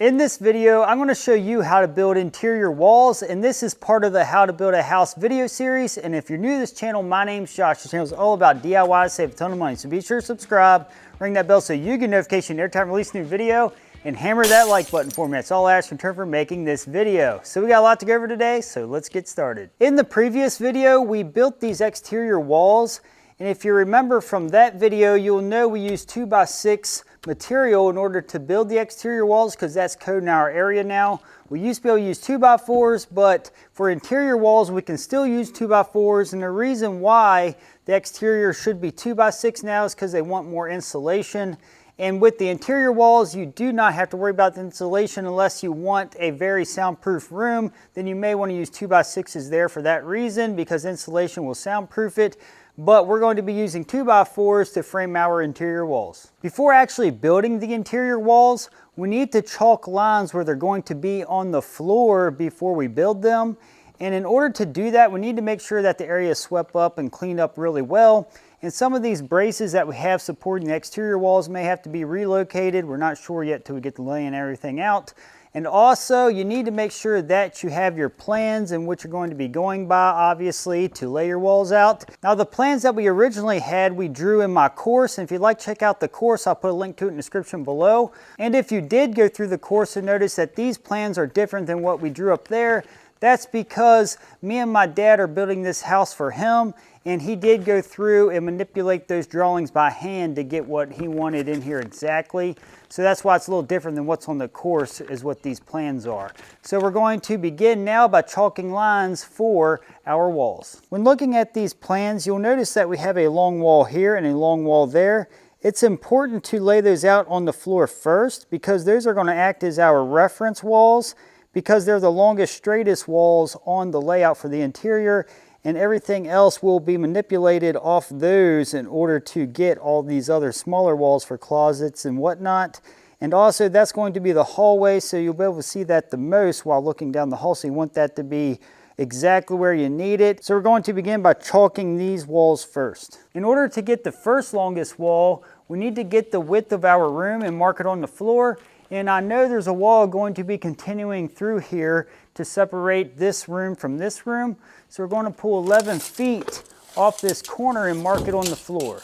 In this video, I'm going to show you how to build interior walls, and this is part of the How to Build a House video series. And if you're new to this channel, my name's Josh. This channel is all about DIY to save a ton of money. So be sure to subscribe, ring that bell so you get notification every time I release a new video, and hammer that like button for me. That's all I ask in return for making this video. So we got a lot to go over today, so let's get started. In the previous video, we built these exterior walls, and if you remember from that video, you'll know we used 2x6 material in order to build the exterior walls because that's code in our area now. We used to be able to use 2x4s, but for interior walls, we can still use 2x4s, and the reason why the exterior should be 2x6 now is because they want more insulation. And with the interior walls, you do not have to worry about the insulation unless you want a very soundproof room. Then you may want to use 2x6s there for that reason because insulation will soundproof it. But we're going to be using 2x4s to frame our interior walls. Before actually building the interior walls, we need to chalk lines where they're going to be on the floor before we build them. And in order to do that, we need to make sure that the area is swept up and cleaned up really well. And some of these braces that we have supporting the exterior walls may have to be relocated. We're not sure yet till we get the laying everything out. And also, you need to make sure that you have your plans and what you're going to be going by, obviously, to lay your walls out. Now, the plans that we originally had, we drew in my course. And if you'd like to check out the course, I'll put a link to it in the description below. And if you did go through the course and notice that these plans are different than what we drew up there, that's because me and my dad are building this house for him. And he did go through and manipulate those drawings by hand to get what he wanted in here exactly. So that's why it's a little different than what's on the course is what these plans are. So we're going to begin now by chalking lines for our walls. When looking at these plans, you'll notice that we have a long wall here and a long wall there. It's important to lay those out on the floor first because those are going to act as our reference walls because they're the longest, straightest walls on the layout for the interior. And everything else will be manipulated off those in order to get all these other smaller walls for closets and whatnot. And also that's going to be the hallway, so you'll be able to see that the most while looking down the hall, so you want that to be exactly where you need it. So we're going to begin by chalking these walls first. In order to get the first longest wall, we need to get the width of our room and mark it on the floor. And I know there's a wall going to be continuing through here to separate this room from this room. So we're going to pull 11 feet off this corner and mark it on the floor.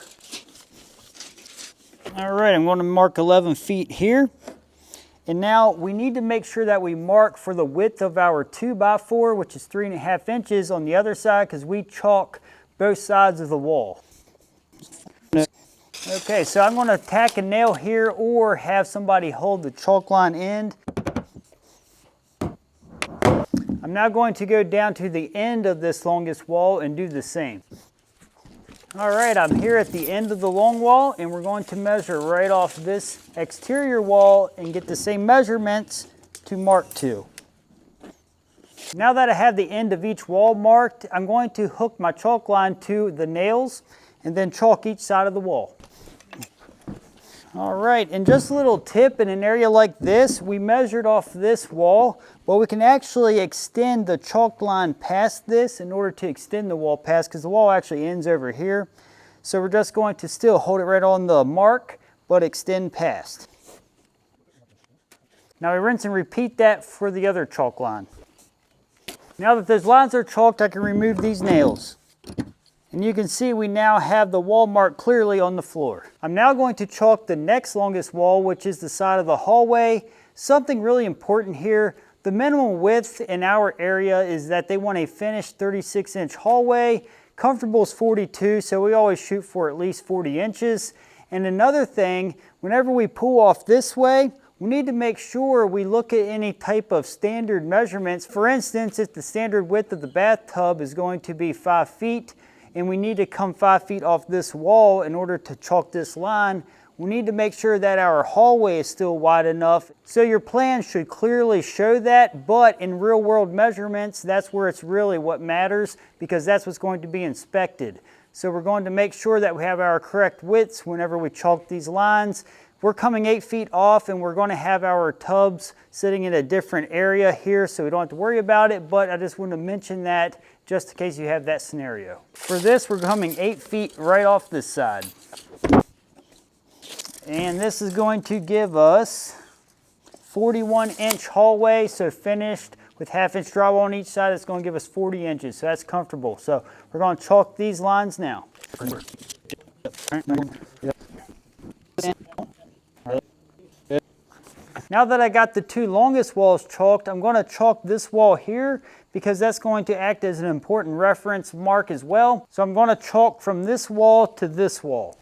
All right, I'm going to mark 11 feet here. And now we need to make sure that we mark for the width of our 2x4, which is 3.5 inches on the other side because we chalk both sides of the wall. Okay, so I'm going to tack a nail here or have somebody hold the chalk line end. I'm now going to go down to the end of this longest wall and do the same. All right, I'm here at the end of the long wall and we're going to measure right off this exterior wall and get the same measurements to mark to. Now that I have the end of each wall marked, I'm going to hook my chalk line to the nails and then chalk each side of the wall. All right, and just a little tip, in an area like this, we measured off this wall, but we can actually extend the chalk line past this in order to extend the wall past, because the wall actually ends over here. So we're just going to still hold it right on the mark, but extend past. Now we rinse and repeat that for the other chalk line. Now that those lines are chalked, I can remove these nails. And you can see we now have the wall marked clearly on the floor. I'm now going to chalk the next longest wall, which is the side of the hallway. Something really important here, the minimum width in our area is that they want a finished 36-inch hallway. Comfortable is 42, so we always shoot for at least 40 inches. And another thing, whenever we pull off this way, we need to make sure we look at any type of standard measurements. For instance, if the standard width of the bathtub is going to be 5 feet, and we need to come 5 feet off this wall in order to chalk this line, we need to make sure that our hallway is still wide enough. So your plan should clearly show that, but in real world measurements, that's where it's really what matters because that's what's going to be inspected. So we're going to make sure that we have our correct widths whenever we chalk these lines. We're coming 8 feet off and we're going to have our tubs sitting in a different area here so we don't have to worry about it, but I just want to mention that just in case you have that scenario. For this, we're coming 8 feet right off this side. And this is going to give us 41-inch hallway, so finished with 1/2-inch drywall on each side, it's going to give us 40 inches, so that's comfortable. So we're going to chalk these lines now. Now that I got the 2 longest walls chalked, I'm going to chalk this wall here because that's going to act as an important reference mark as well. So I'm going to chalk from this wall to this wall.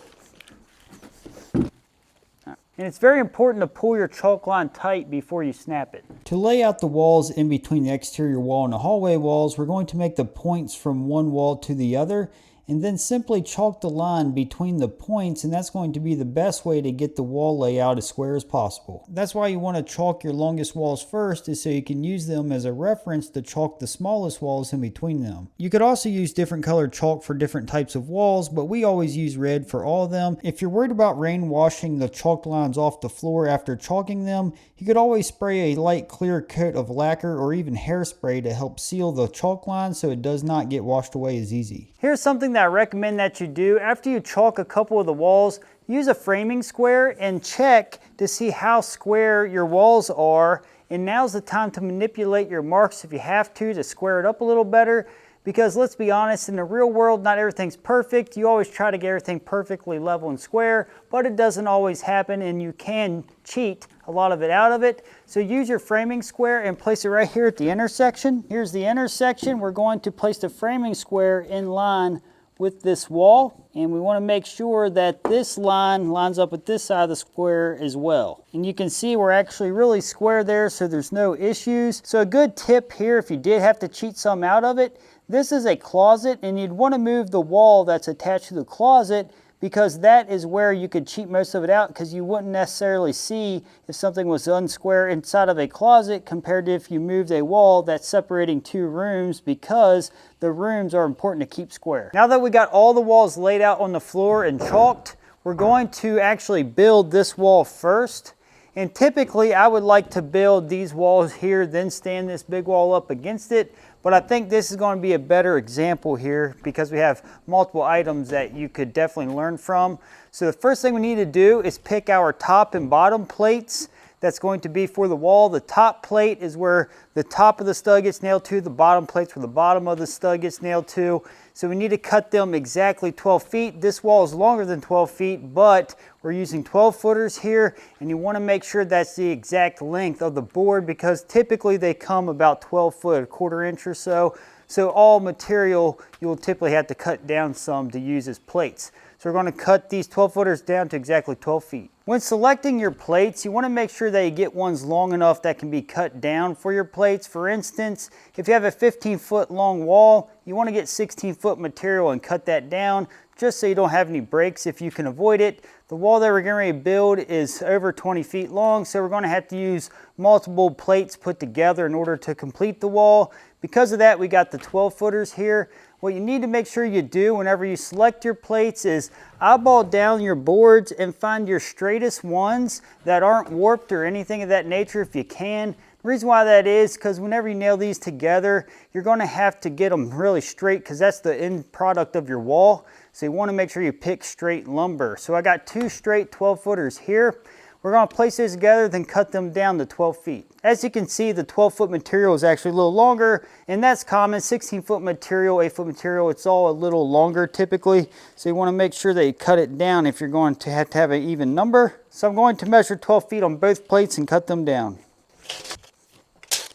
And it's very important to pull your chalk line tight before you snap it. To lay out the walls in between the exterior wall and the hallway walls, we're going to make the points from one wall to the other, and then simply chalk the line between the points, and that's going to be the best way to get the wall layout as square as possible. That's why you want to chalk your longest walls first, is so you can use them as a reference to chalk the smallest walls in between them. You could also use different colored chalk for different types of walls, but we always use red for all of them. If you're worried about rain washing the chalked lines off the floor after chalking them, you could always spray a light clear coat of lacquer or even hairspray to help seal the chalk line so it does not get washed away as easy. Here's something that I recommend that you do. After you chalk a couple of the walls, use a framing square and check to see how square your walls are. And now's the time to manipulate your marks if you have to square it up a little better. Because let's be honest, in the real world, not everything's perfect. You always try to get everything perfectly level and square, but it doesn't always happen, and you can cheat a lot of it out of it. So use your framing square and place it right here at the intersection. Here's the intersection. We're going to place the framing square in line with this wall, and we want to make sure that this line lines up with this side of the square as well. And you can see we're actually really square there, so there's no issues. So a good tip here, if you did have to cheat some out of it, this is a closet, and you'd want to move the wall that's attached to the closet, because that is where you could cheat most of it out, because you wouldn't necessarily see if something was unsquare inside of a closet compared to if you moved a wall that's separating 2 rooms, because the rooms are important to keep square. Now that we got all the walls laid out on the floor and chalked, we're going to actually build this wall first. And typically I would like to build these walls here, then stand this big wall up against it. But I think this is going to be a better example here because we have multiple items that you could definitely learn from. So the first thing we need to do is pick our top and bottom plates. That's going to be for the wall. The top plate is where the top of the stud gets nailed to. The bottom plate's where the bottom of the stud gets nailed to. So we need to cut them exactly 12 feet. This wall is longer than 12 feet, but we're using 12 footers here, and you want to make sure that's the exact length of the board because typically they come about 12 foot, a quarter inch or so. So all material you will typically have to cut down some to use as plates. So we're going to cut these 12 footers down to exactly 12 feet. When selecting your plates, you want to make sure that you get ones long enough that can be cut down for your plates. For instance, if you have a 15-foot long wall, you want to get 16-foot material and cut that down just so you don't have any breaks if you can avoid it. The wall that we're getting ready to build is over 20 feet long, so we're going to have to use multiple plates put together in order to complete the wall. Because of that, we got the 12 footers here. What you need to make sure you do whenever you select your plates is eyeball down your boards and find your straightest ones that aren't warped or anything of that nature if you can. The reason why that is because whenever you nail these together, you're going to have to get them really straight because that's the end product of your wall. So you want to make sure you pick straight lumber. So I got 2 straight 12 footers here. We're going to place those together, then cut them down to 12 feet. As you can see, the 12-foot material is actually a little longer, and that's common. 16-foot material, 8-foot material, it's all a little longer typically. So you want to make sure that you cut it down if you're going to have an even number. So I'm going to measure 12 feet on both plates and cut them down.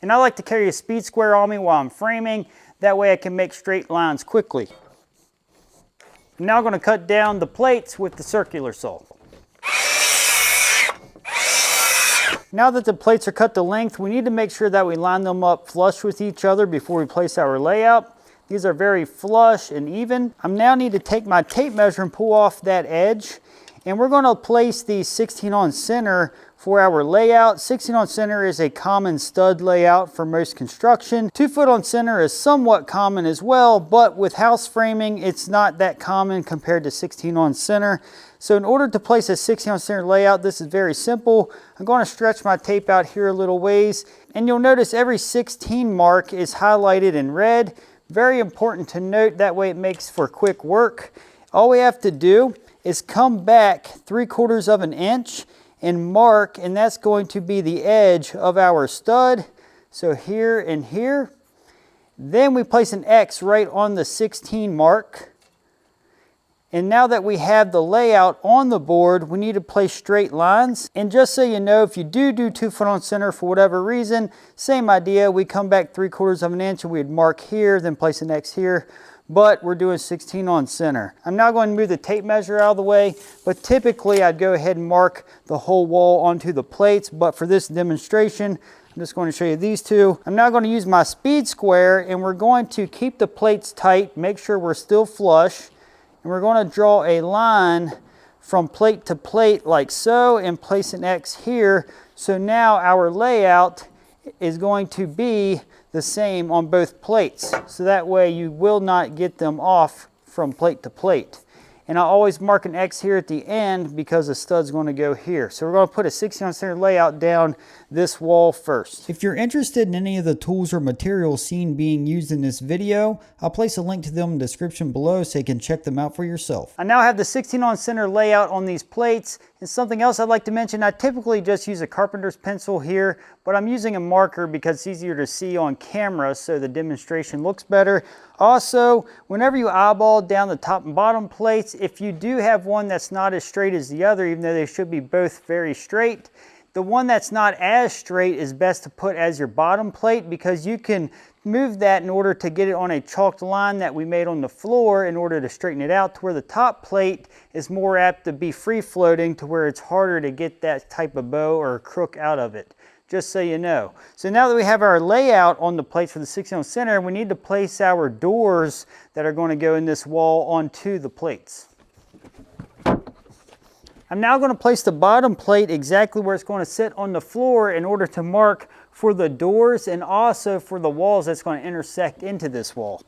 And I like to carry a speed square on me while I'm framing. That way I can make straight lines quickly. I'm now going to cut down the plates with the circular saw. Now that the plates are cut to length, we need to make sure that we line them up flush with each other before we place our layout. These are very flush and even. I now need to take my tape measure and pull off that edge. And we're going to place the 16 on center for our layout. 16 on center is a common stud layout for most construction. 2 foot on center is somewhat common as well, but with house framing, it's not that common compared to 16 on center. So in order to place a 16 on center layout, this is very simple. I'm going to stretch my tape out here a little ways, and you'll notice every 16 mark is highlighted in red. Very important to note, that way it makes for quick work. All we have to do is come back 3/4 of an inch and mark, and that's going to be the edge of our stud. So here and here. Then we place an X right on the 16 mark. And now that we have the layout on the board, we need to place straight lines. And just so you know, if you do 2 foot on center for whatever reason, same idea. We come back 3/4 of an inch and we'd mark here, then place an X here. But we're doing 16 on center. I'm now going to move the tape measure out of the way, but typically I'd go ahead and mark the whole wall onto the plates. But for this demonstration, I'm just going to show you these two. I'm now going to use my speed square, and we're going to keep the plates tight, make sure we're still flush. And we're going to draw a line from plate to plate like so and place an X here. So now our layout is going to be the same on both plates. So that way you will not get them off from plate to plate. And I always mark an X here at the end because the stud's going to go here. So we're going to put a 16 on center layout down this wall first. If you're interested in any of the tools or materials seen being used in this video, I'll place a link to them in the description below so you can check them out for yourself. I now have the 16 on center layout on these plates. And something else I'd like to mention, I typically just use a carpenter's pencil here, but I'm using a marker because it's easier to see on camera so the demonstration looks better. Also, whenever you eyeball down the top and bottom plates, if you do have one that's not as straight as the other, even though they should be both very straight, the one that's not as straight is best to put as your bottom plate because you can move that in order to get it on a chalked line that we made on the floor in order to straighten it out to where the top plate is more apt to be free floating to where it's harder to get that type of bow or crook out of it. Just so you know. So now that we have our layout on the plates for the 16 on center, we need to place our doors that are going to go in this wall onto the plates. I'm now going to place the bottom plate exactly where it's going to sit on the floor in order to mark for the doors and also for the walls that's going to intersect into this wall.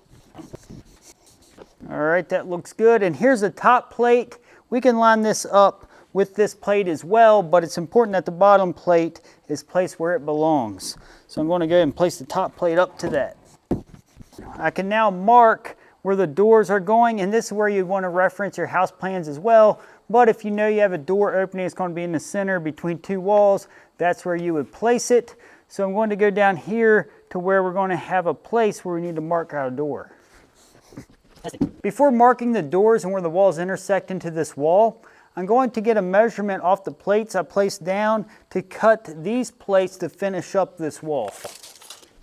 All right, that looks good. And here's the top plate. We can line this up with this plate as well, but it's important that the bottom plate is placed where it belongs. So I'm going to go ahead and place the top plate up to that. I can now mark where the doors are going, and this is where you'd want to reference your house plans as well. But if you know you have a door opening, it's going to be in the center between 2 walls, that's where you would place it. So I'm going to go down here to where we're going to have a place where we need to mark our door. Before marking the doors and where the walls intersect into this wall, I'm going to get a measurement off the plates I placed down to cut these plates to finish up this wall.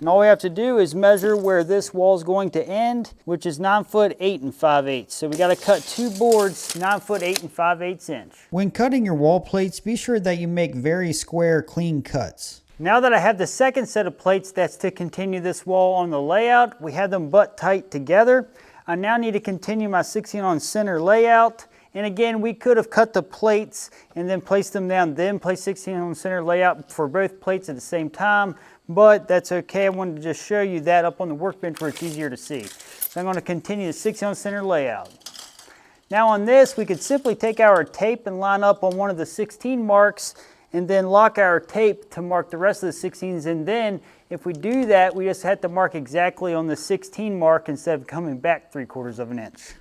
And all we have to do is measure where this wall is going to end, which is 9 foot 8 5/8. So we got to cut 2 boards 9 foot 8 5/8 inch. When cutting your wall plates, be sure that you make very square, clean cuts. Now that I have the second set of plates that's to continue this wall on the layout, we have them butt tight together. I now need to continue my 16 on center layout. And again, we could have cut the plates and then placed them down, then place 16 on center layout for both plates at the same time, but that's okay. I wanted to just show you that up on the workbench where it's easier to see. So I'm going to continue the 16 on center layout. Now on this, we could simply take our tape and line up on one of the 16 marks and then lock our tape to mark the rest of the 16s. And then if we do that, we just have to mark exactly on the 16 mark instead of coming back 3/4 of an inch.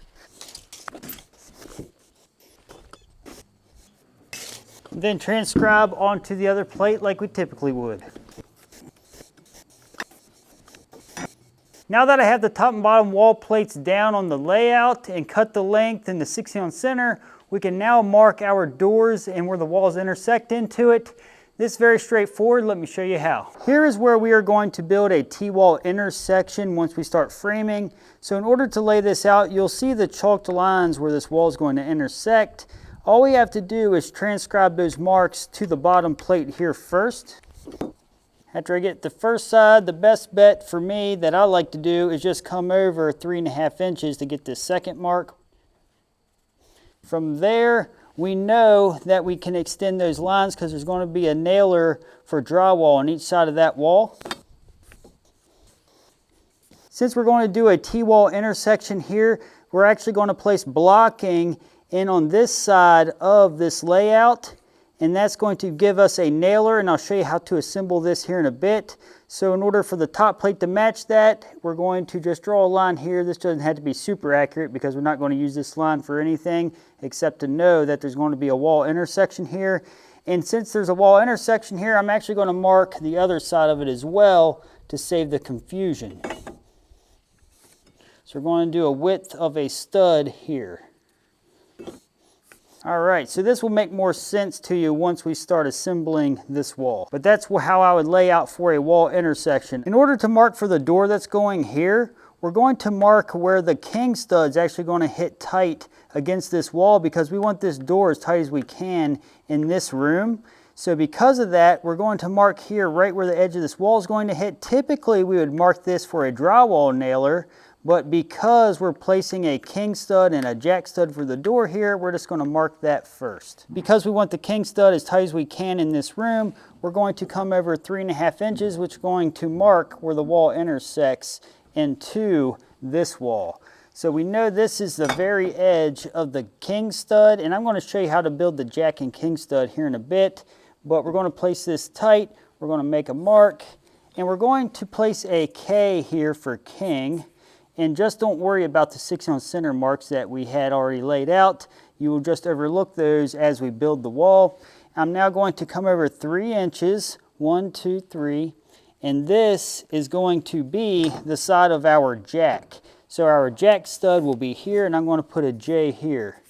Then transcribe onto the other plate like we typically would. Now that I have the top and bottom wall plates down on the layout and cut the length in the 16 on center, we can now mark our doors and where the walls intersect into it. This is very straightforward. Let me show you how. Here is where we are going to build a T-wall intersection once we start framing. So in order to lay this out, you'll see the chalked lines where this wall is going to intersect. All we have to do is transcribe those marks to the bottom plate here first. After I get the first side, the best bet for me that I like to do is just come over 3.5 inches to get this second mark. From there, we know that we can extend those lines because there's going to be a nailer for drywall on each side of that wall. Since we're going to do a T-wall intersection here, we're actually going to place blocking in on this side of this layout, and that's going to give us a nailer, and I'll show you how to assemble this here in a bit. So in order for the top plate to match that, we're going to just draw a line here. This doesn't have to be super accurate because we're not going to use this line for anything except to know that there's going to be a wall intersection here. And since there's a wall intersection here, I'm actually going to mark the other side of it as well to save the confusion. So we're going to do a width of a stud here. All right, so this will make more sense to you once we start assembling this wall. But that's how I would lay out for a wall intersection. In order to mark for the door that's going here, we're going to mark where the king stud's actually going to hit tight against this wall, because we want this door as tight as we can in this room. So because of that, we're going to mark here right where the edge of this wall is going to hit. Typically, we would mark this for a drywall nailer, but because we're placing a king stud and a jack stud for the door here, we're just going to mark that first. Because we want the king stud as tight as we can in this room, we're going to come over 3.5 inches, which is going to mark where the wall intersects into this wall. So we know this is the very edge of the king stud, and I'm going to show you how to build the jack and king stud here in a bit, but we're going to place this tight, we're going to make a mark, and we're going to place a K here for king. And just don't worry about the 6 center marks that we had already laid out. You will just overlook those as we build the wall. I'm now going to come over 3 inches, 1, 2, 3, and this is going to be the side of our jack. So our jack stud will be here, and I'm going to put a J here.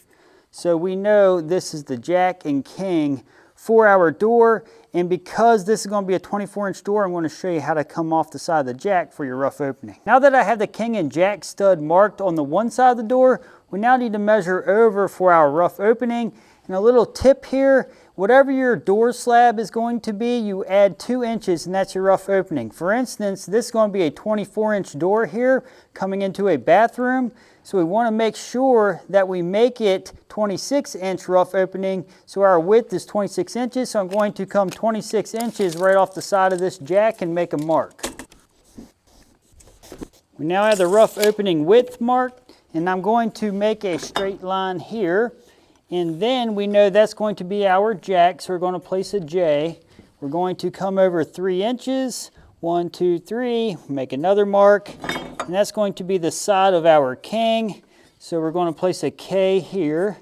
So we know this is the jack and king for our door, and because this is going to be a 24-inch door, I'm going to show you how to come off the side of the jack for your rough opening. Now that I have the king and jack stud marked on the one side of the door, we now need to measure over for our rough opening. And a little tip here, whatever your door slab is going to be, you add 2 inches, and that's your rough opening. For instance, this is going to be a 24-inch door here coming into a bathroom. So we want to make sure that we make it 26-inch rough opening. So our width is 26 inches. So I'm going to come 26 inches right off the side of this jack and make a mark. We now have the rough opening width marked, and I'm going to make a straight line here. And then we know that's going to be our jack, so we're going to place a J. We're going to come over 3 inches, 1, 2, 3, make another mark. And that's going to be the side of our king. So we're going to place a K here.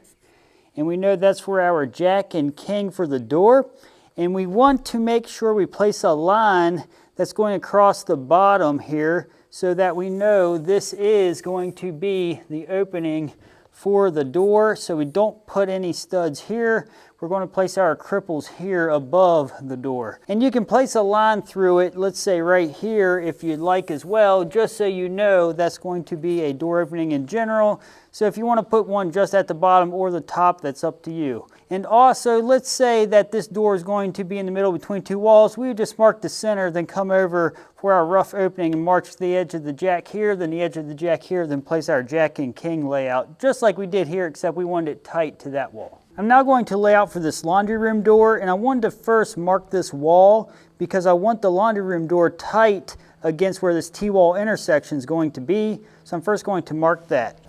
And we know that's for our jack and king for the door. And we want to make sure we place a line that's going across the bottom here so that we know this is going to be the opening for the door. So we don't put any studs here. We're going to place our cripples here above the door. And you can place a line through it, let's say right here if you'd like as well, just so you know that's going to be a door opening in general. So if you want to put one just at the bottom or the top, that's up to you. And also, let's say that this door is going to be in the middle between 2 walls. We would just mark the center, then come over for our rough opening and march the edge of the jack here, then the edge of the jack here, then place our jack and king layout, just like we did here, except we wanted it tight to that wall. I'm now going to lay out for this laundry room door, and I wanted to first mark this wall because I want the laundry room door tight against where this T-wall intersection is going to be. So I'm first going to mark that.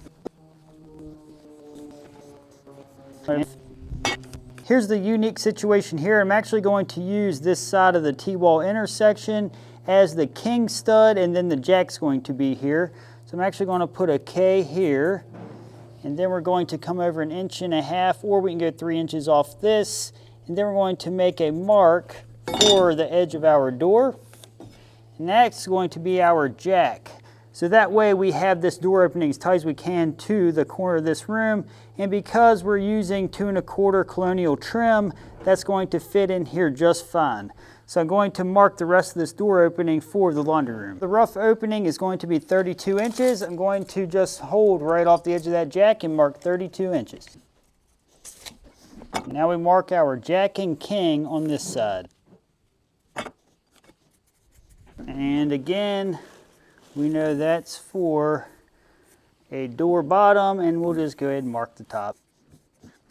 Here's the unique situation here. I'm actually going to use this side of the T-wall intersection as the king stud, and then the jack's going to be here. So I'm actually going to put a K here. And then we're going to come over 1.5 inches, or we can go 3 inches off this. And then we're going to make a mark for the edge of our door. And that's going to be our jack. So that way we have this door opening as tight as we can to the corner of this room. And because we're using 2 1/4 colonial trim, that's going to fit in here just fine. So I'm going to mark the rest of this door opening for the laundry room. The rough opening is going to be 32 inches. I'm going to just hold right off the edge of that jack and mark 32 inches. Now we mark our jack and king on this side. And again, we know that's for a door bottom, and we'll just go ahead and mark the top.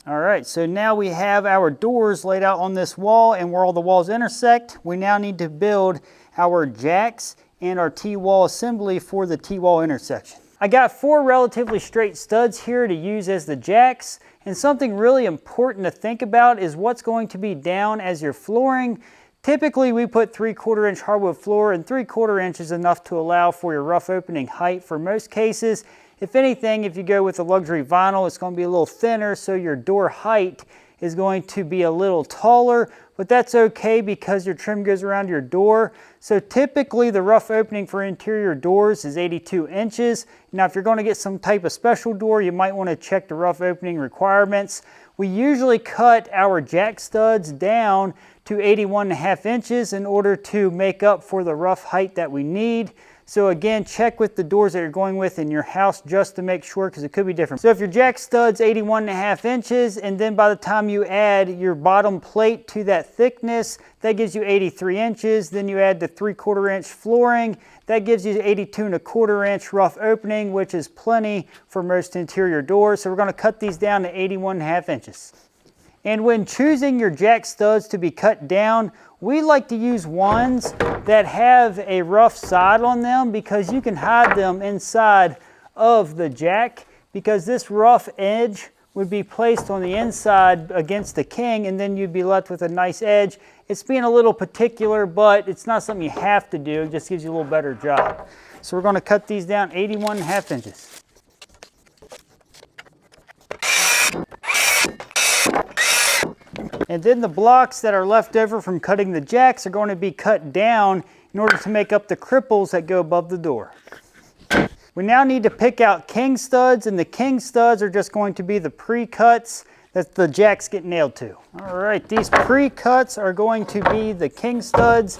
All right, so now we have our doors laid out on this wall and where all the walls intersect. We now need to build our jacks and our T-wall assembly for the T-wall intersection. I got 4 relatively straight studs here to use as the jacks, and something really important to think about is what's going to be down as your flooring. Typically we put 3/4 inch hardwood floor, and 3/4 inch is enough to allow for your rough opening height for most cases. If anything, if you go with a luxury vinyl, it's going to be a little thinner, so your door height is going to be a little taller, but that's okay because your trim goes around your door. So typically the rough opening for interior doors is 82 inches. Now if you're going to get some type of special door, you might want to check the rough opening requirements. We usually cut our jack studs down to 81.5 inches in order to make up for the rough height that we need. So again, check with the doors that you're going with in your house just to make sure, because it could be different. So if your jack stud's 81.5 inches, and then by the time you add your bottom plate to that thickness, that gives you 83 inches. Then you add the 3/4 inch flooring, that gives you 82.25 inch rough opening, which is plenty for most interior doors. So we're going to cut these down to 81.5 inches. And when choosing your jack studs to be cut down, we like to use ones that have a rough side on them, because you can hide them inside of the jack, because this rough edge would be placed on the inside against the king, and then you'd be left with a nice edge. It's being a little particular, but it's not something you have to do. It just gives you a little better job. So we're going to cut these down 81.5 inches. And then the blocks that are left over from cutting the jacks are going to be cut down in order to make up the cripples that go above the door. We now need to pick out king studs, and the king studs are just going to be the pre-cuts that the jacks get nailed to. All right, these pre-cuts are going to be the king studs,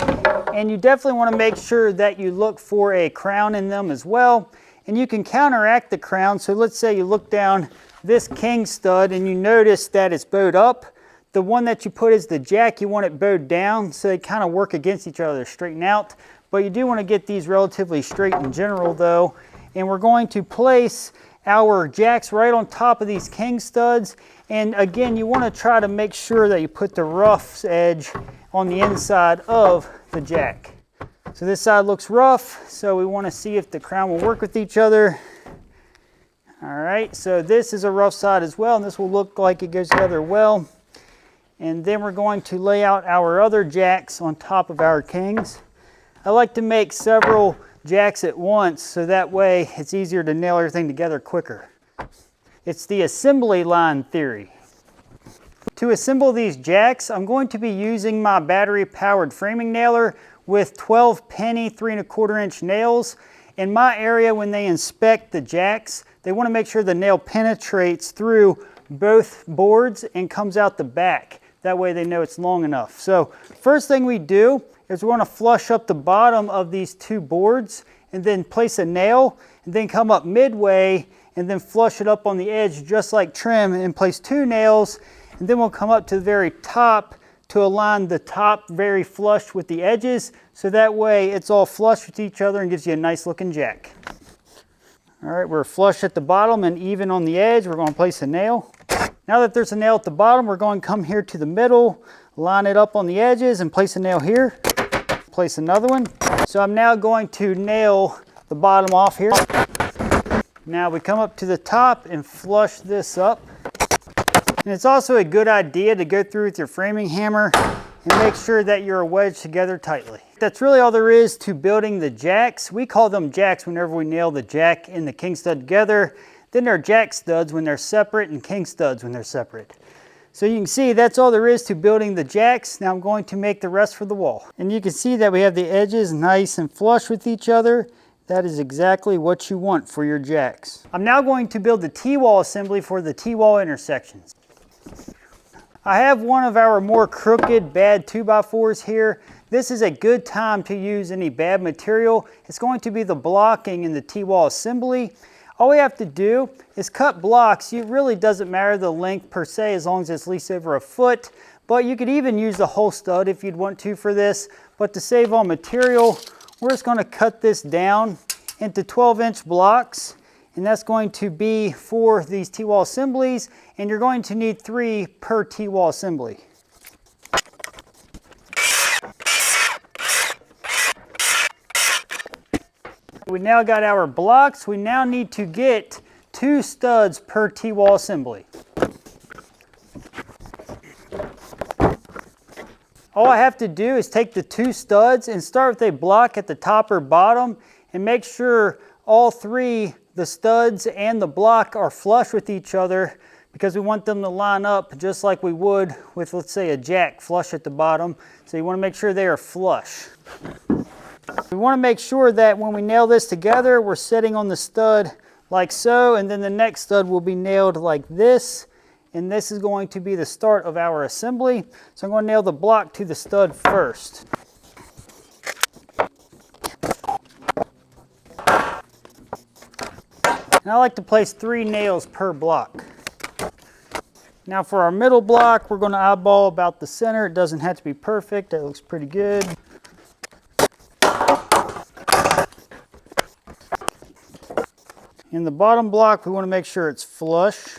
and you definitely want to make sure that you look for a crown in them as well. And you can counteract the crown. So let's say you look down this king stud and you notice that it's bowed up. The one that you put as the jack, you want it bowed down, so they kind of work against each other, straighten out. But you do want to get these relatively straight in general though. And we're going to place our jacks right on top of these king studs. And again, you want to try to make sure that you put the rough edge on the inside of the jack. So this side looks rough, so we want to see if the crown will work with each other. All right, so this is a rough side as well, and this will look like it goes together well. And then we're going to lay out our other jacks on top of our kings. I like to make several jacks at once, so that way it's easier to nail everything together quicker. It's the assembly line theory. To assemble these jacks, I'm going to be using my battery powered framing nailer with 12 penny 3¼ inch nails. In my area, when they inspect the jacks, they want to make sure the nail penetrates through both boards and comes out the back. That way they know it's long enough. So first thing we do is we want to flush up the bottom of these two boards and then place a nail, and then come up midway and then flush it up on the edge just like trim, and place 2 nails, and then we'll come up to the very top to align the top very flush with the edges, so that way it's all flush with each other and gives you a nice looking jack. All right, we're flush at the bottom and even on the edge. We're going to place a nail. Now that there's a nail at the bottom, we're going to come here to the middle, line it up on the edges, and place a nail here. Place another one. So I'm now going to nail the bottom off here. Now we come up to the top and flush this up. And it's also a good idea to go through with your framing hammer and make sure that you're wedged together tightly. That's really all there is to building the jacks. We call them jacks whenever we nail the jack and the king stud together. Then there are jack studs when they're separate, and king studs when they're separate. So you can see that's all there is to building the jacks. Now I'm going to make the rest for the wall. And you can see that we have the edges nice and flush with each other. That is exactly what you want for your jacks. I'm now going to build the T-wall assembly for the T-wall intersections. I have one of our more crooked, bad 2x4s here. This is a good time to use any bad material. It's going to be the blocking in the T-wall assembly. All we have to do is cut blocks. It really doesn't matter the length per se, as long as it's at least over 1 foot. But you could even use the whole stud if you'd want to for this. But to save on material, we're just going to cut this down into 12-inch blocks. And that's going to be for these T-wall assemblies. And you're going to need 3 per T-wall assembly. We now got our blocks. We now need to get 2 studs per T-wall assembly. All I have to do is take the 2 studs and start with a block at the top or bottom, and make sure all 3, the studs and the block, are flush with each other because we want them to line up just like we would with, let's say, a jack flush at the bottom. So you want to make sure they are flush. We want to make sure that when we nail this together, we're sitting on the stud like so, and then the next stud will be nailed like this. And this is going to be the start of our assembly. So I'm going to nail the block to the stud first. And I like to place 3 nails per block. Now for our middle block, we're going to eyeball about the center. It doesn't have to be perfect. That looks pretty good. In the bottom block, we want to make sure it's flush.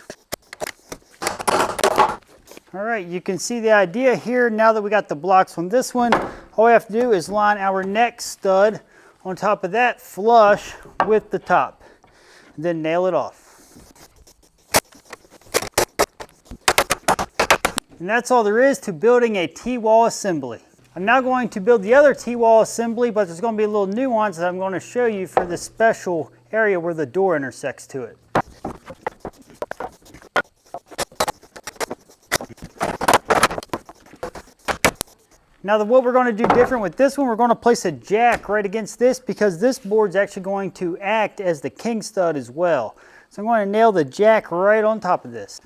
All right, you can see the idea here. Now that we got the blocks on this one, all we have to do is line our next stud on top of that flush with the top, then nail it off. And that's all there is to building a T-wall assembly. I'm now going to build the other T-wall assembly, but there's going to be a little nuance that I'm going to show you for this special area where the door intersects to it. Now what we're going to do different with this one, we're going to place a jack right against this because this board's actually going to act as the king stud as well. So I'm going to nail the jack right on top of this.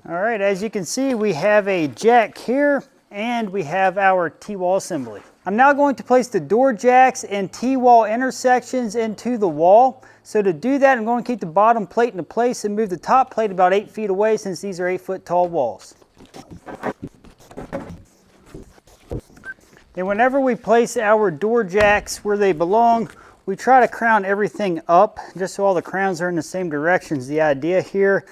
All right, as you can see, we have a jack here and we have our T-wall assembly. I'm now going to place the door jacks and T-wall intersections into the wall. So to do that, I'm going to keep the bottom plate into place and move the top plate about 8 feet away since these are 8-foot tall walls. And whenever we place our door jacks where they belong, we try to crown everything up just so all the crowns are in the same direction is the idea here.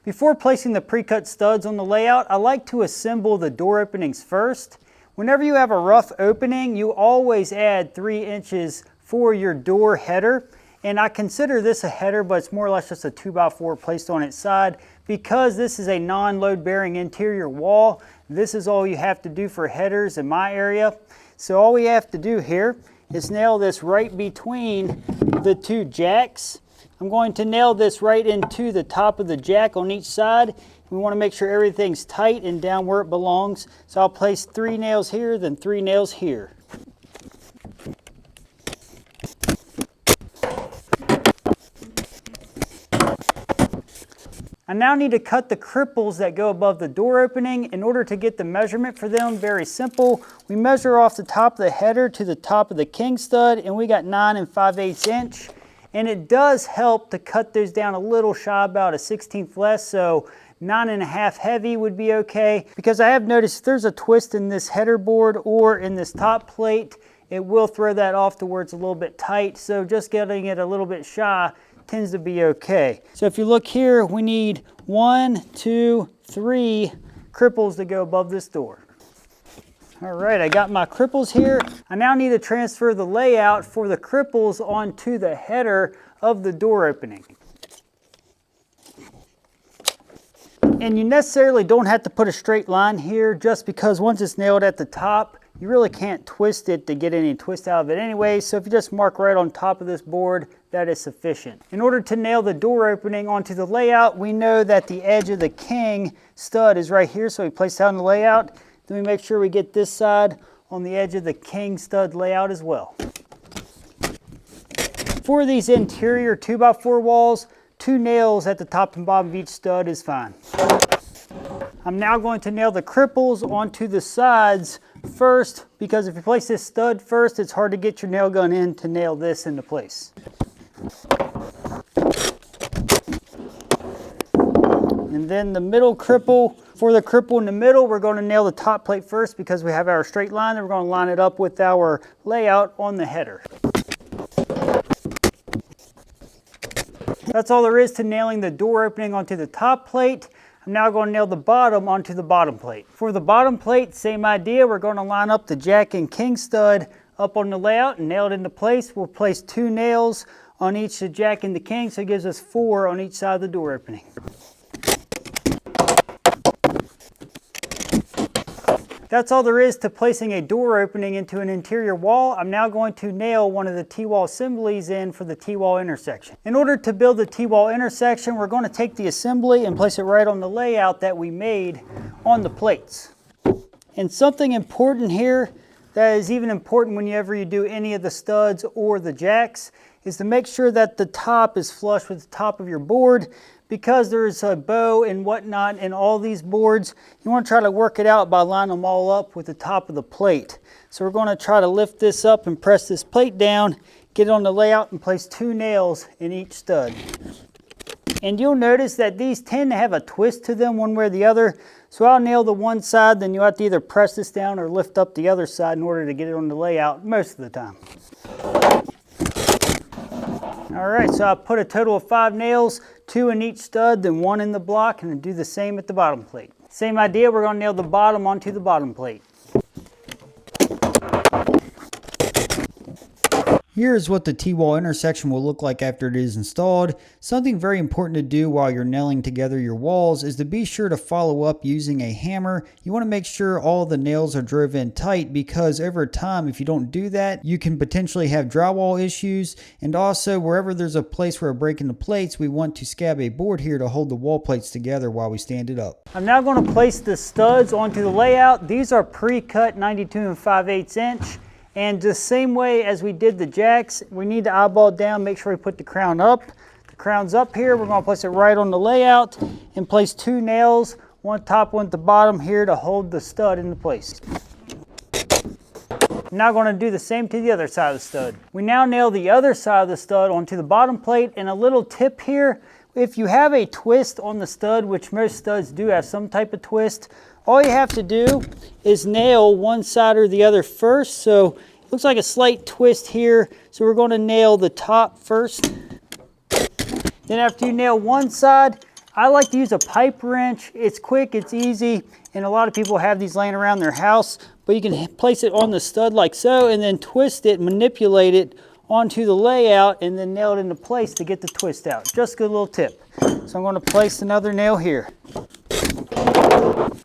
Before placing the pre-cut studs on the layout, I like to assemble the door openings first. Whenever you have a rough opening, you always add 3 inches for your door header. And I consider this a header, but it's more or less just a 2x4 placed on its side. Because this is a non-load bearing interior wall, this is all you have to do for headers in my area. So all we have to do here is nail this right between the 2 jacks. I'm going to nail this right into the top of the jack on each side. We want to make sure everything's tight and down where it belongs. So I'll place 3 nails here, then 3 nails here. I now need to cut the cripples that go above the door opening. In order to get the measurement for them, very simple. We measure off the top of the header to the top of the king stud, and we got 9 5/8 inch. And it does help to cut those down a little shy, about a 1/16 less, so 9 1/2 heavy would be okay. Because I have noticed if there's a twist in this header board or in this top plate, it will throw that off to where it's a little bit tight. So just getting it a little bit shy tends to be okay. So if you look here, we need 1, 2, 3 cripples to go above this door. All right, I got my cripples here. I now need to transfer the layout for the cripples onto the header of the door opening. And you necessarily don't have to put a straight line here just because once it's nailed at the top, you really can't twist it to get any twist out of it anyway. So if you just mark right on top of this board, that is sufficient. In order to nail the door opening onto the layout, we know that the edge of the king stud is right here. So we place that on the layout. Then we make sure we get this side on the edge of the king stud layout as well. For these interior 2x4 walls, 2 nails at the top and bottom of each stud is fine. I'm now going to nail the cripples onto the sides first because if you place this stud first, it's hard to get your nail gun in to nail this into place. And then the middle cripple, for the cripple in the middle, we're going to nail the top plate first because we have our straight line, and we're going to line it up with our layout on the header. That's all there is to nailing the door opening onto the top plate. I'm now going to nail the bottom onto the bottom plate. For the bottom plate, same idea. We're going to line up the jack and king stud up on the layout and nail it into place. We'll place 2 nails on each the jack and the king, so it gives us 4 on each side of the door opening. That's all there is to placing a door opening into an interior wall. I'm now going to nail one of the T-wall assemblies in for the T-wall intersection. In order to build the T-wall intersection, we're going to take the assembly and place it right on the layout that we made on the plates. And something important here that is even important whenever you do any of the studs or the jacks is to make sure that the top is flush with the top of your board. Because there's a bow and whatnot in all these boards, you want to try to work it out by lining them all up with the top of the plate. So we're going to try to lift this up and press this plate down, get it on the layout, and place 2 nails in each stud. And you'll notice that these tend to have a twist to them one way or the other. So I'll nail the one side, then you'll have to either press this down or lift up the other side in order to get it on the layout most of the time. All right, so I put a total of 5 nails, 2 in each stud, then 1 in the block, and do the same at the bottom plate. Same idea, we're going to nail the bottom onto the bottom plate. Here's what the T-wall intersection will look like after it is installed. Something very important to do while you're nailing together your walls is to be sure to follow up using a hammer. You want to make sure all the nails are driven tight, because over time, if you don't do that, you can potentially have drywall issues. And also, wherever there's a place for a break in the plates, we want to scab a board here to hold the wall plates together while we stand it up. I'm now going to place the studs onto the layout. These are pre-cut 92 5/8 inch. And the same way as we did the jacks, we need to eyeball down, make sure we put the crown up. The crown's up here. We're going to place it right on the layout and place 2 nails, one top, one at the bottom here to hold the stud into place. I'm now going to do the same to the other side of the stud. We now nail the other side of the stud onto the bottom plate, and a little tip here, if you have a twist on the stud, which most studs do have some type of twist, all you have to do is nail one side or the other first. So it looks like a slight twist here. So we're going to nail the top first. Then after you nail one side, I like to use a pipe wrench. It's quick, it's easy, and a lot of people have these laying around their house. But you can place it on the stud like so, and then twist it, manipulate it onto the layout, and then nail it into place to get the twist out. Just a good little tip. So I'm going to place another nail here.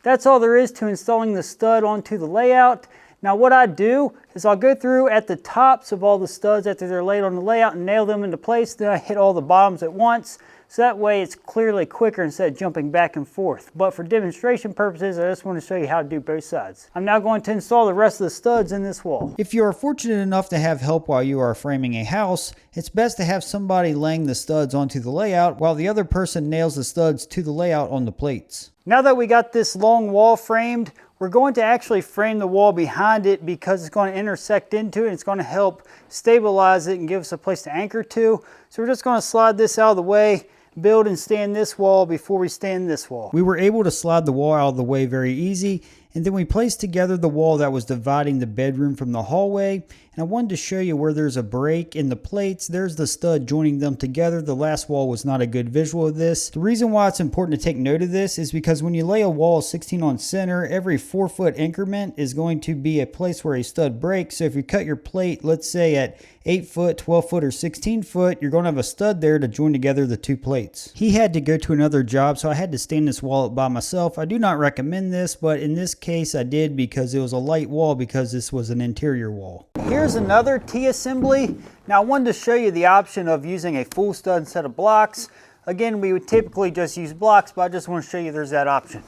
That's all there is to installing the stud onto the layout. Now what I do is I'll go through at the tops of all the studs after they're laid on the layout and nail them into place. Then I hit all the bottoms at once. So that way it's clearly quicker instead of jumping back and forth. But for demonstration purposes, I just want to show you how to do both sides. I'm now going to install the rest of the studs in this wall. If you are fortunate enough to have help while you are framing a house, it's best to have somebody laying the studs onto the layout while the other person nails the studs to the layout on the plates. Now that we got this long wall framed, we're going to actually frame the wall behind it because it's going to intersect into it. And it's going to help stabilize it and give us a place to anchor to. So we're just going to slide this out of the way, build and stand this wall before we stand this wall. We were able to slide the wall out of the way very easy, and then we placed together the wall that was dividing the bedroom from the hallway. And I wanted to show you where there's a break in the plates. There's the stud joining them together. The last wall was not a good visual of this. The reason why it's important to take note of this is because when you lay a wall 16 on center, every 4-foot increment is going to be a place where a stud breaks. So if you cut your plate, let's say at 8 foot, 12 foot, or 16 foot, you're going to have a stud there to join together the 2 plates. He had to go to another job, so I had to stand this wall up by myself. I do not recommend this, but in this case I did because it was a light wall because this was an interior wall. Here's another T-assembly. Now I wanted to show you the option of using a full stud instead of blocks. Again, we would typically just use blocks, but I just want to show you there's that option.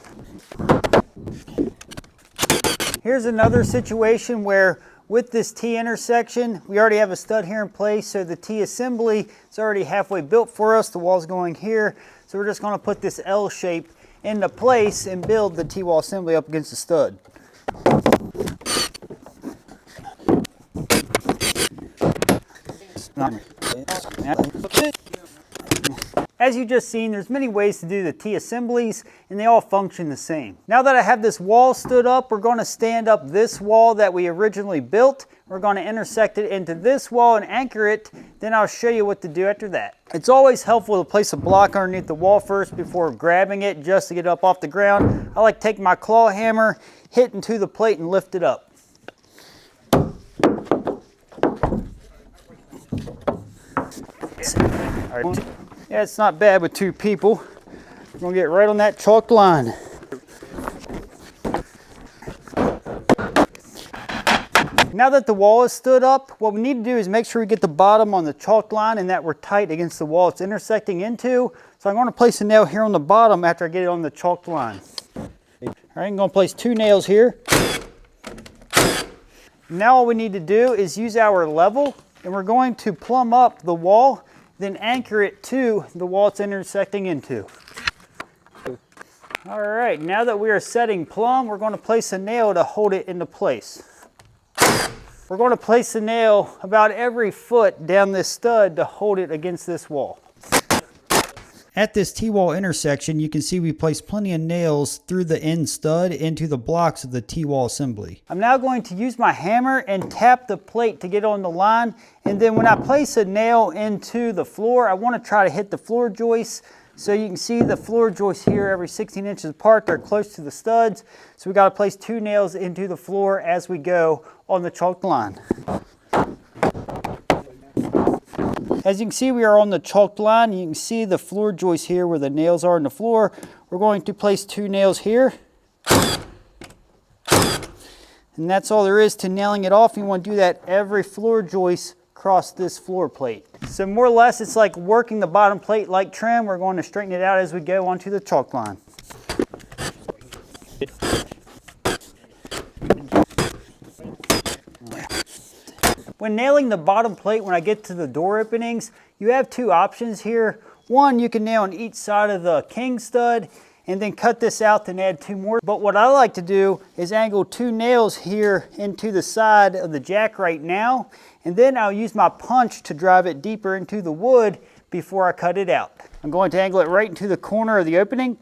Here's another situation where with this T intersection, we already have a stud here in place, so the T assembly is already halfway built for us. The wall's going here, so we're just going to put this L shape into place and build the T-wall assembly up against the stud. As you just seen, there's many ways to do the T-assemblies, and they all function the same. Now that I have this wall stood up, we're going to stand up this wall that we originally built. We're going to intersect it into this wall and anchor it. Then I'll show you what to do after that. It's always helpful to place a block underneath the wall first before grabbing it just to get it up off the ground. I like to take my claw hammer, hit into the plate, and lift it up. Yeah, it's not bad with 2 people. We're going to get right on that chalked line. Now that the wall is stood up, what we need to do is make sure we get the bottom on the chalk line and that we're tight against the wall it's intersecting into. So I'm going to place a nail here on the bottom after I get it on the chalked line. All right, I'm going to place 2 nails here. Now all we need to do is use our level, and we're going to plumb up the wall, then anchor it to the wall it's intersecting into. All right, now that we are setting plumb, we're going to place a nail to hold it into place. We're going to place a nail about every foot down this stud to hold it against this wall. At this T-wall intersection, you can see we placed plenty of nails through the end stud into the blocks of the T-wall assembly. I'm now going to use my hammer and tap the plate to get on the line, and then when I place a nail into the floor, I want to try to hit the floor joists. So you can see the floor joists here every 16 inches apart. They're close to the studs. So we got to place 2 nails into the floor as we go on the chalked line. As you can see, we are on the chalked line. You can see the floor joist here where the nails are in the floor. We're going to place 2 nails here. And that's all there is to nailing it off. You want to do that every floor joist across this floor plate. So more or less, it's like working the bottom plate like trim. We're going to straighten it out as we go onto the chalk line. When nailing the bottom plate, when I get to the door openings, you have 2 options here. One, you can nail on each side of the king stud and then cut this out and add 2 more. But what I like to do is angle 2 nails here into the side of the jack right now, and then I'll use my punch to drive it deeper into the wood before I cut it out. I'm going to angle it right into the corner of the opening.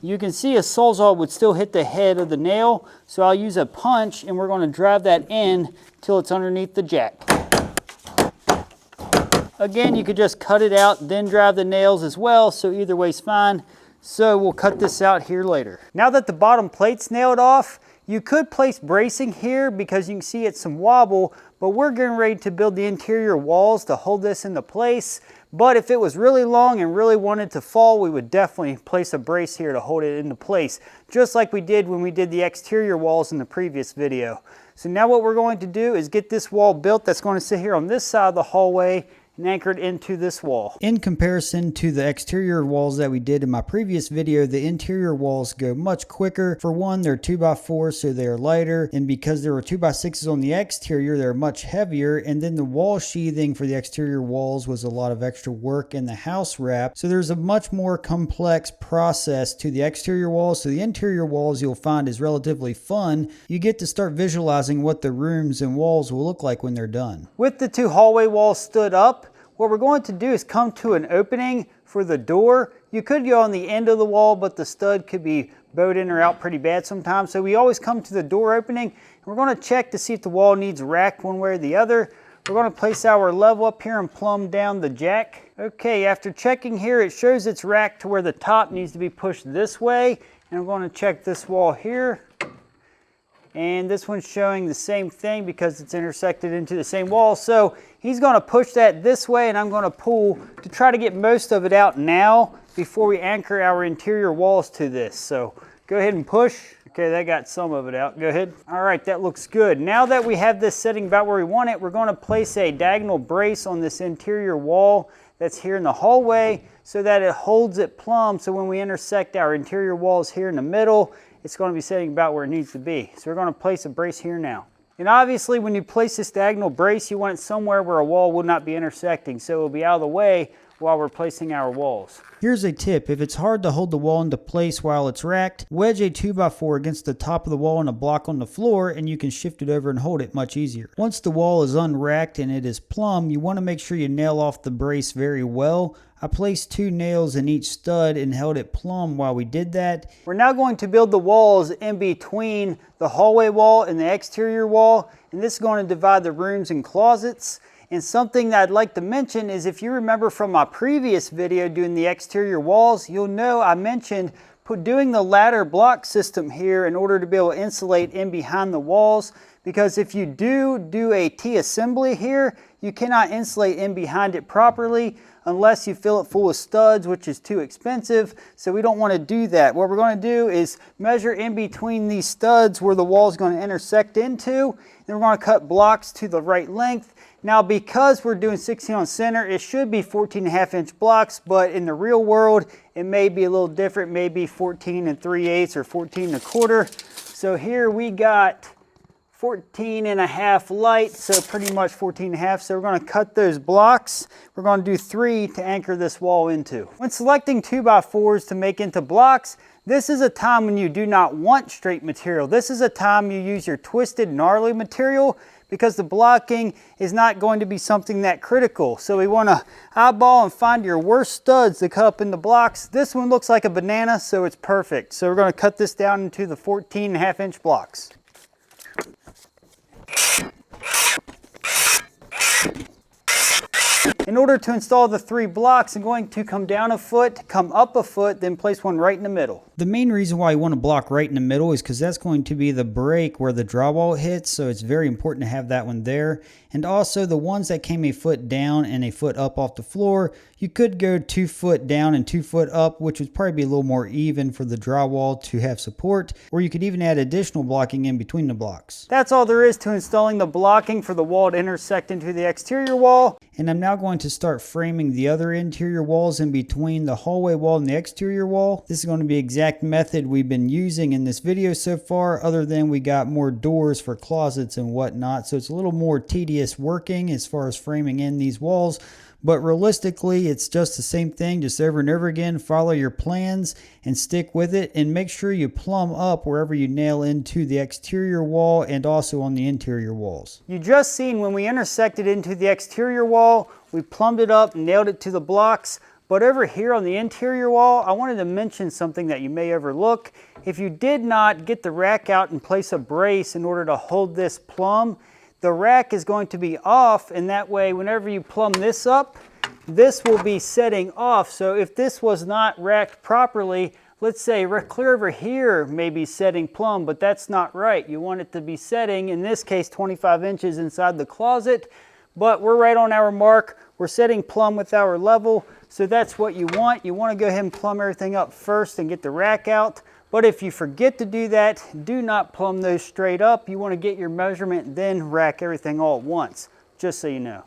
You can see a sawzall would still hit the head of the nail, so I'll use a punch and we're going to drive that in till it's underneath the jack. Again, you could just cut it out, then drive the nails as well, so either way's fine. So we'll cut this out here later. Now that the bottom plate's nailed off, you could place bracing here because you can see it's some wobble, but we're getting ready to build the interior walls to hold this into place. But if it was really long and really wanted to fall, we would definitely place a brace here to hold it into place, just like we did when we did the exterior walls in the previous video. So now what we're going to do is get this wall built that's going to sit here on this side of the hallway and anchored into this wall. In comparison to the exterior walls that we did in my previous video, the interior walls go much quicker. For one, they're 2x4, so they're lighter, and because there were 2x6s on the exterior, they're much heavier. And then the wall sheathing for the exterior walls was a lot of extra work in the house wrap, so there's a much more complex process to the exterior walls. So the interior walls you'll find is relatively fun. You get to start visualizing what the rooms and walls will look like when they're done. With the 2 hallway walls stood up, what we're going to do is come to an opening for the door. You could go on the end of the wall, but the stud could be bowed in or out pretty bad sometimes. So we always come to the door opening, and we're going to check to see if the wall needs racked one way or the other. We're going to place our level up here and plumb down the jack. Okay, after checking here, it shows it's racked to where the top needs to be pushed this way. And I'm going to check this wall here. And this one's showing the same thing because it's intersected into the same wall. So he's going to push that this way, and I'm going to pull to try to get most of it out now before we anchor our interior walls to this. So go ahead and push. Okay, that got some of it out. Go ahead. All right, that looks good. Now that we have this setting about where we want it, we're going to place a diagonal brace on this interior wall that's here in the hallway so that it holds it plumb. So when we intersect our interior walls here in the middle, it's going to be setting about where it needs to be. So we're going to place a brace here now. And obviously when you place this diagonal brace, you want it somewhere where a wall will not be intersecting, so it will be out of the way while we're placing our walls. Here's a tip. If it's hard to hold the wall into place while it's racked, wedge a 2x4 against the top of the wall and a block on the floor, and you can shift it over and hold it much easier. Once the wall is unracked and it is plumb, you want to make sure you nail off the brace very well. I placed 2 nails in each stud and held it plumb while we did that. We're now going to build the walls in between the hallway wall and the exterior wall, and this is going to divide the rooms and closets. And something that I'd like to mention is, if you remember from my previous video doing the exterior walls, you'll know I mentioned doing the ladder block system here in order to be able to insulate in behind the walls, because if you do a T-assembly here, you cannot insulate in behind it properly. unless you fill it full of studs, which is too expensive. So we don't want to do that. What we're going to do is measure in between these studs where the wall is going to intersect into. Then we're going to cut blocks to the right length. Now, because we're doing 16 on center, it should be 14.5-inch blocks, but in the real world, it may be a little different, maybe 14 3/8 or 14 1/4. So here we got 14.5 light, so pretty much 14.5. So we're going to cut those blocks. We're going to do 3 to anchor this wall into. When selecting 2x4s to make into blocks, this is a time when you do not want straight material. This is a time you use your twisted, gnarly material, because the blocking is not going to be something that critical. So we want to eyeball and find your worst studs to cut up into blocks. This one looks like a banana, so it's perfect. So we're going to cut this down into the 14.5-inch blocks. In order to install the 3 blocks, I'm going to come down a foot, come up a foot, then place one right in the middle. The main reason why you want to block right in the middle is because that's going to be the break where the drywall hits, so it's very important to have that one there. And also the ones that came a foot down and a foot up off the floor, you could go 2 foot down and 2 foot up, which would probably be a little more even for the drywall to have support, or you could even add additional blocking in between the blocks. That's all there is to installing the blocking for the wall to intersect into the exterior wall. And I'm now going to start framing the other interior walls in between the hallway wall and the exterior wall. This is going to be the exact method we've been using in this video so far, other than we got more doors for closets and whatnot. So it's a little more tedious working as far as framing in these walls. But realistically, it's just the same thing, just over and over again. Follow your plans and stick with it, and make sure you plumb up wherever you nail into the exterior wall and also on the interior walls. You just seen when we intersected into the exterior wall, we plumbed it up, nailed it to the blocks. But over here on the interior wall, I wanted to mention something that you may overlook. If you did not get the rack out and place a brace in order to hold this plumb, the rack is going to be off, and that way whenever you plumb this up, this will be setting off. So if this was not racked properly, let's say clear over here may be setting plumb, but that's not right. You want it to be setting, in this case, 25 inches inside the closet, but we're right on our mark. We're setting plumb with our level, so that's what you want. You want to go ahead and plumb everything up first and get the rack out. But if you forget to do that, do not plumb those straight up. You want to get your measurement, then rack everything all at once, just so you know.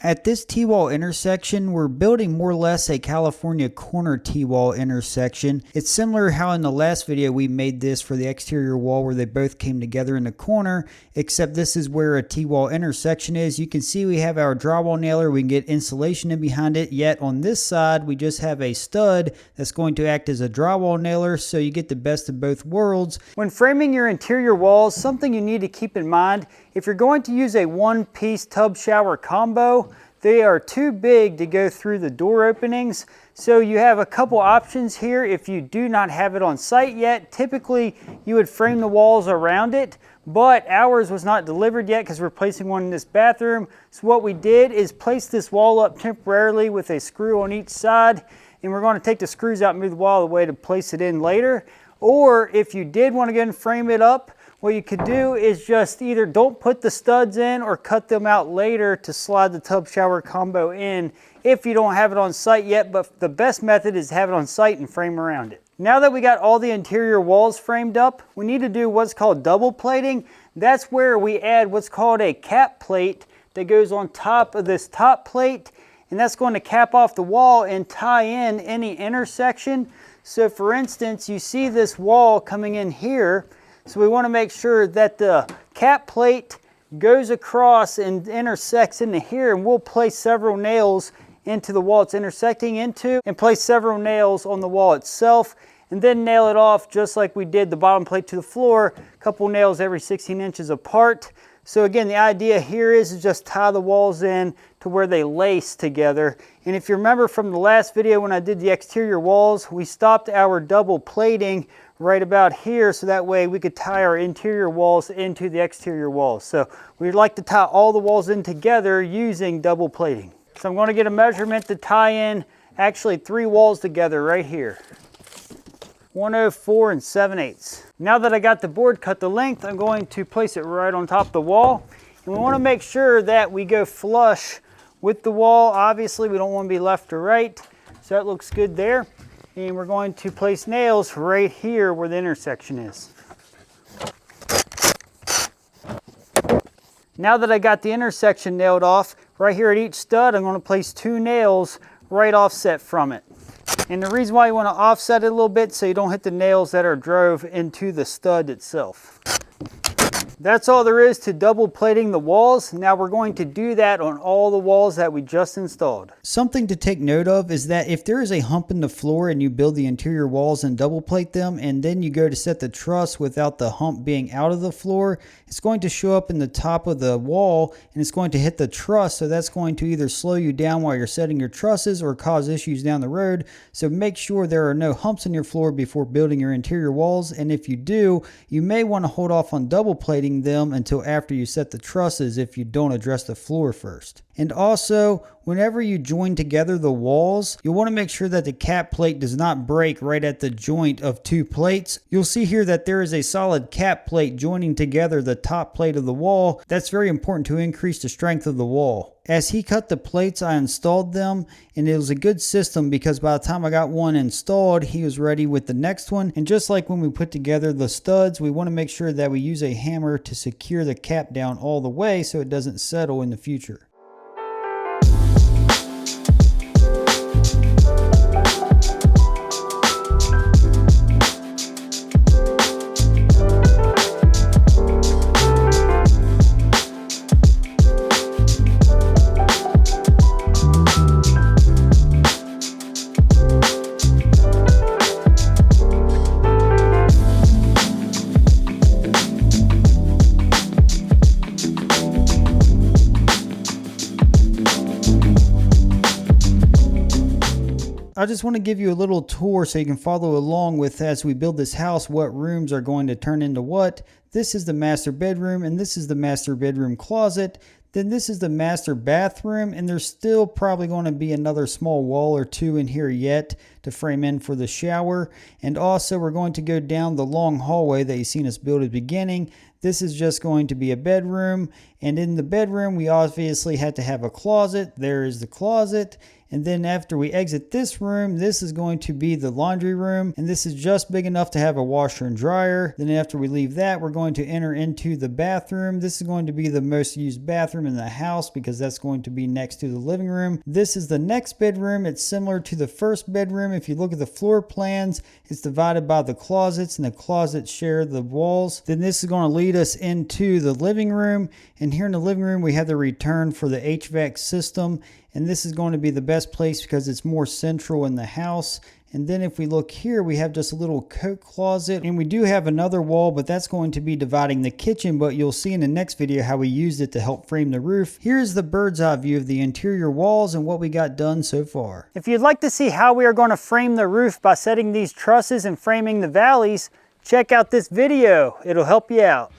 At this T-wall intersection, we're building more or less a California corner T-wall intersection. It's similar how in the last video we made this for the exterior wall where they both came together in the corner, except this is where a T-wall intersection is. You can see we have our drywall nailer, we can get insulation in behind it, yet on this side we just have a stud that's going to act as a drywall nailer, so you get the best of both worlds. When framing your interior walls, something you need to keep in mind, if you're going to use a one-piece tub shower combo, they are too big to go through the door openings. So you have a couple options here. If you do not have it on site yet, typically you would frame the walls around it, but ours was not delivered yet because we're placing one in this bathroom. So what we did is place this wall up temporarily with a screw on each side, and we're going to take the screws out and move the wall away to place it in later. Or if you did want to go and frame it up, what you could do is just either don't put the studs in or cut them out later to slide the tub shower combo in if you don't have it on site yet, but the best method is to have it on site and frame around it. Now that we got all the interior walls framed up, we need to do what's called double plating. That's where we add what's called a cap plate that goes on top of this top plate, and that's going to cap off the wall and tie in any intersection. So for instance, you see this wall coming in here, so we want to make sure that the cap plate goes across and intersects into here, and we'll place several nails into the wall it's intersecting into and place several nails on the wall itself, and then nail it off just like we did the bottom plate to the floor, a couple nails every 16 inches apart. So again, the idea here is just tie the walls in to where they lace together. And if you remember from the last video when I did the exterior walls, we stopped our double plating right about here, so that way we could tie our interior walls into the exterior walls. So we'd like to tie all the walls in together using double plating. So I'm going to get a measurement to tie in actually 3 walls together right here. 104 7/8. Now that I got the board cut the length, I'm going to place it right on top of the wall. And we want to make sure that we go flush with the wall. Obviously, we don't want to be left or right. So that looks good there. And we're going to place nails right here where the intersection is. Now that I got the intersection nailed off, right here at each stud, I'm going to place 2 nails right offset from it. And the reason why you want to offset it a little bit so you don't hit the nails that are drove into the stud itself. That's all there is to double plating the walls. Now we're going to do that on all the walls that we just installed. Something to take note of is that if there is a hump in the floor and you build the interior walls and double plate them, and then you go to set the truss without the hump being out of the floor, it's going to show up in the top of the wall and it's going to hit the truss. So that's going to either slow you down while you're setting your trusses or cause issues down the road. So make sure there are no humps in your floor before building your interior walls. And if you do, you may want to hold off on double plating them until after you set the trusses if you don't address the floor first. And also, whenever you join together the walls, you'll want to make sure that the cap plate does not break right at the joint of 2 plates. You'll see here that there is a solid cap plate joining together the top plate of the wall. That's very important to increase the strength of the wall. As he cut the plates, I installed them, and it was a good system because by the time I got one installed, he was ready with the next one. And just like when we put together the studs, we want to make sure that we use a hammer to secure the cap down all the way so it doesn't settle in the future. I just want to give you a little tour so you can follow along with as we build this house what rooms are going to turn into what. This is the master bedroom and this is the master bedroom closet. Then this is the master bathroom, and there's still probably going to be another small wall or 2 in here yet to frame in for the shower. And also we're going to go down the long hallway that you've seen us build at the beginning. This is just going to be a bedroom, and in the bedroom we obviously had to have a closet. There is the closet. And then after we exit this room, this is going to be the laundry room. And this is just big enough to have a washer and dryer. Then after we leave that, we're going to enter into the bathroom. This is going to be the most used bathroom in the house because that's going to be next to the living room. This is the next bedroom. It's similar to the first bedroom. If you look at the floor plans, it's divided by the closets, and the closets share the walls. Then this is going to lead us into the living room. And here in the living room, we have the return for the HVAC system. And this is going to be the best place because it's more central in the house. And then if we look here, we have just a little coat closet, and we do have another wall, but that's going to be dividing the kitchen. But you'll see in the next video how we used it to help frame the roof. Here's the bird's eye view of the interior walls and what we got done so far. If you'd like to see how we are going to frame the roof by setting these trusses and framing the valleys, check out this video. It'll help you out.